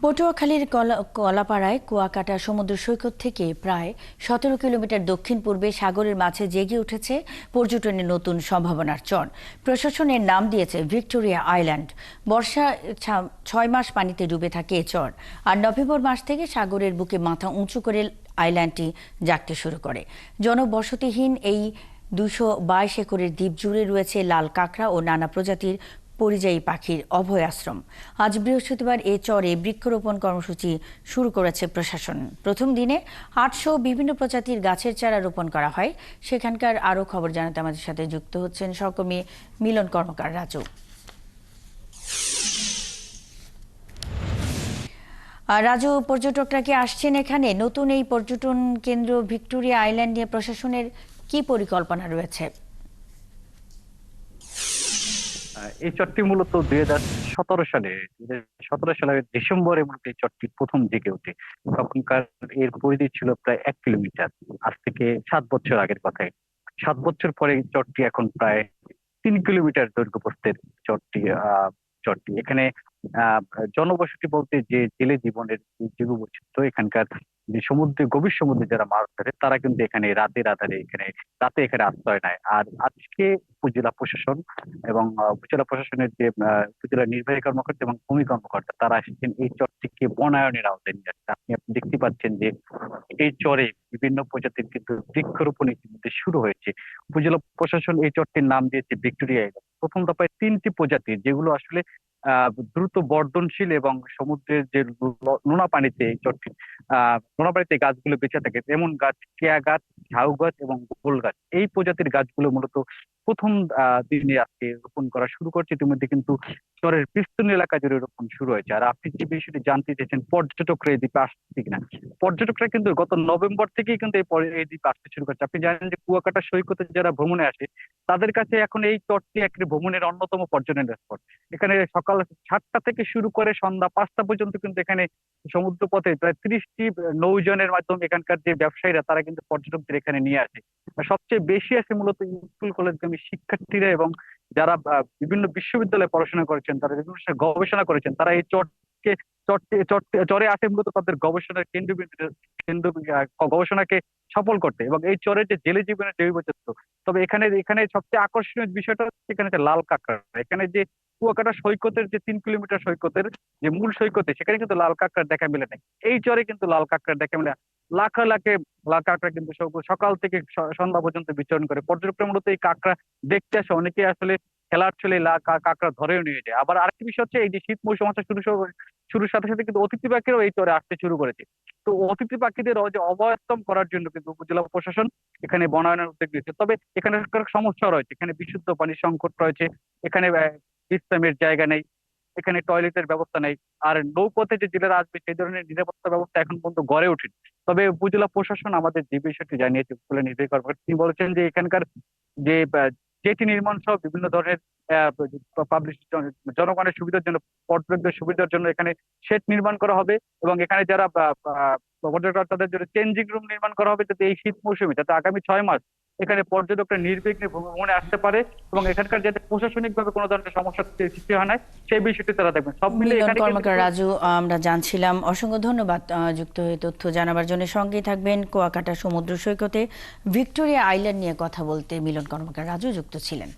পটুয়াখালীর কলাপাড়ায় কুয়াকাটা সমুদ্র সৈকত থেকে প্রায় ১৭ কিলোমিটার দক্ষিণ পূর্বে সাগরের মাঝে জেগে উঠেছে পর্যটনের নতুন সম্ভাবনার চর। প্রশাসনের নাম দিয়েছে ভিক্টোরিয়া আইল্যান্ড। বর্ষা ৬ মাস পানিতে ডুবে থাকে এ চর, আর নভেম্বর মাস থেকে সাগরের বুকে মাথা উঁচু করে আইল্যান্ডটি জাগতে শুরু করে। জনবসতিহীন এই ২২২ একরের দ্বীপ জুড়ে রয়েছে লাল কাঁকড়া ও নানা প্রজাতির পরিযায়ী পাখির অভয় আশ্রম। আজ বৃহস্পতিবার এ চরে বৃক্ষরোপণ কর্মসূচি শুরু করেছে প্রশাসন। প্রথম দিনে ৮০০ বিভিন্ন প্রজাতির গাছের চারা রোপণ করা হয়। সেখানকার আরও খবর জানাতে আমাদের সাথে যুক্ত হচ্ছেন সহকর্মী মিলন কর্মকার রাজু। রাজু, পর্যটকরা কি আসছেন এখানে? নতুন এই পর্যটন কেন্দ্র ভিক্টোরিয়া আইল্যান্ড নিয়ে প্রশাসনের কি পরিকল্পনা রয়েছে? এই চরটি মূলত ২০১৭ সালের ডিসেম্বরে মূলত এই চরটি প্রথম জেগে ওঠে। তখনকার এর পরিধি ছিল প্রায় ১ কিলোমিটার। আজ থেকে ৭ বছর আগের কথায়। ৭ বছর পরে এই চরটি এখন প্রায় ৩ কিলোমিটার দৈর্ঘ্য প্রস্থের চরটি এখানে আহ জনবসতি বলতে যে জেলে জীবনের জীব বৈচিত্র্য, এখানকার যে গভীর সমুদ্রে যারা মাছ ধরে তারা কিন্তু এখানে রাতে এখানে আশ্রয় নেয়। আর আজকে উপজেলা প্রশাসন এবং উপজেলা প্রশাসনের যে উপজেলা নির্বাহী কর্মকর্তা এবং ভূমি কর্মকর্তা তারা এসেছেন এই চরটিকে বনায়নের আওতায় নিয়ে আসতে। আপনি দেখতে পাচ্ছেন যে এই চরে বিভিন্ন প্রজাতির কিন্তু বৃক্ষরোপণ ইতিমধ্যে শুরু হয়েছে। উপজেলা প্রশাসন এই চরটির নাম দিয়েছে ভিক্টোরিয়া আইল্যান্ড। প্রথম দফায় ৩টি প্রজাতির, যেগুলো আসলে দ্রুত বর্ধনশীল এবং সমুদ্রের যে নোনা পানিতে এই চরটি নোনা পানিতে গাছগুলো বেঁচে থাকে, যেমন গাছ কেয়া গাছ, ঝাউ গাছ এবং গোল গাছ। এই প্রজাতির গাছগুলো মূলত প্রথম দিনে আজকে রোপণ করা শুরু করছে। ইতিমধ্যে কিন্তু চরের বিস্তীর্ণ এলাকা জুড়ে রোপণ শুরু হয়েছে। আর আপনি যে বিষয়টি জানতে চেয়েছেন পর্যটকরা এই দ্বীপে আসছে কিনা, পর্যটকরা কিন্তু গত নভেম্বর থেকেই কিন্তু এই দ্বীপে আসতে শুরু করছে। আপনি জানেন যে কুয়াকাটা সৈকতে যারা ভ্রমণে আসে তাদের কাছে এখন এই চরটি একটি ভ্রমণের অন্যতম পর্যটনের স্পট। এখানে সকাল ৭টা থেকে শুরু করে সন্ধ্যা ৫টা পর্যন্ত কিন্তু এখানে সমুদ্র পথে প্রায় ৩০টি নৌযানের মাধ্যমে এখানকার যে ব্যবসায়ীরা তারা কিন্তু পর্যটকদের এখানে নিয়ে আসে। আর সবচেয়ে বেশি আসে মূলত স্কুল কলেজগামী শিক্ষার্থীরা এবং যারা বিভিন্ন বিশ্ববিদ্যালয়ে পড়াশোনা করেছেন, তারা বিভিন্ন গবেষণা করেছেন, তারা এই চরে আসে মূলত তাদের গবেষণার কেন্দ্র গবেষণাকে সফল করতে এবং এই চরের যে জেলে জীবনের জৈব বৈচিত্র্য। তবে এখানে এখানে সবচেয়ে আকর্ষণীয় বিষয়টা হচ্ছে এখানে যে লাল কাঁকড়া। এখানে যে কুয়াকাটা সৈকতের যে ৩ কিলোমিটার সৈকতের যে মূল সৈকতে সেখানে কিন্তু লাল কাঁকড়ার দেখা মেলে নাই। এই চরে কিন্তু লাল কাঁকড়ার দেখা মেলে। লাখে লাল কাঁকড়া কিন্তু সকাল থেকে সন্ধ্যা পর্যন্ত বিচরণ করে। পর্যটকরা মূলত এই কাঁকড়া দেখতে আসে। অনেকে আসলে খেলার ছলে কাঁকড়া ধরেও নিয়ে যায়। আবার আরেকটি বিষয় হচ্ছে এই যে শীত মৌসুম আসা শুরুর সাথে সাথে কিন্তু অতিথি পাখিরাও এই চরে আসতে শুরু করেছে। তো অতিথি পাখিদের যে অভয়াশ্রম করার জন্য কিন্তু উপজেলা প্রশাসন এখানে বনায়নের উদ্যোগ নিয়েছে। তবে এখানে সমস্যা রয়েছে, এখানে বিশুদ্ধ পানির সংকট রয়েছে, এখানে বিশ্রামের জায়গা নেই, এখানে টয়লেটের ব্যবস্থা নেই। আর নৌপথে যে জেলেরা আসবে সেই ধরনের নিরাপত্তা ব্যবস্থা এখন পর্যন্ত গড়ে ওঠেনি। তবে উপজেলা প্রশাসন আমাদের যে বিষয়টি জানিয়েছে, উপজেলা নির্বাহী কর্মকর্তা তিনি বলেছেন যে এখানকার যে জেটি নির্মাণ সহ বিভিন্ন ধরনের পাবলিক জনগণের সুবিধার জন্য, পর্যটকদের সুবিধার জন্য এখানে শেড নির্মাণ করা হবে এবং এখানে যারা পর্যটক তাদের জন্য চেঞ্জিং রুম নির্মাণ করা হবে, যাতে এই শীত মৌসুমে যাতে আগামী ৬ মাস এখানে পর্যটকরা নির্বিঘ্নে ভ্রমণে আসতে পারে এবং এখানকার যাতে প্রশাসনিক ভাবে কোনো ধরনের সমস্যার সৃষ্টি হয় না সেই বিষয়টি তারা দেখবেন। সব মিলে মিলন কর্মকার রাজু, আমরা জানছিলাম। অসংখ্য ধন্যবাদ যুক্ত হয়ে তথ্য জানাবার জন্য। সঙ্গেই থাকবেন। কুয়াকাটা সমুদ্র সৈকতে ভিক্টোরিয়া আইল্যান্ড নিয়ে কথা বলতে মিলন কর্মকার রাজু যুক্ত ছিলেন।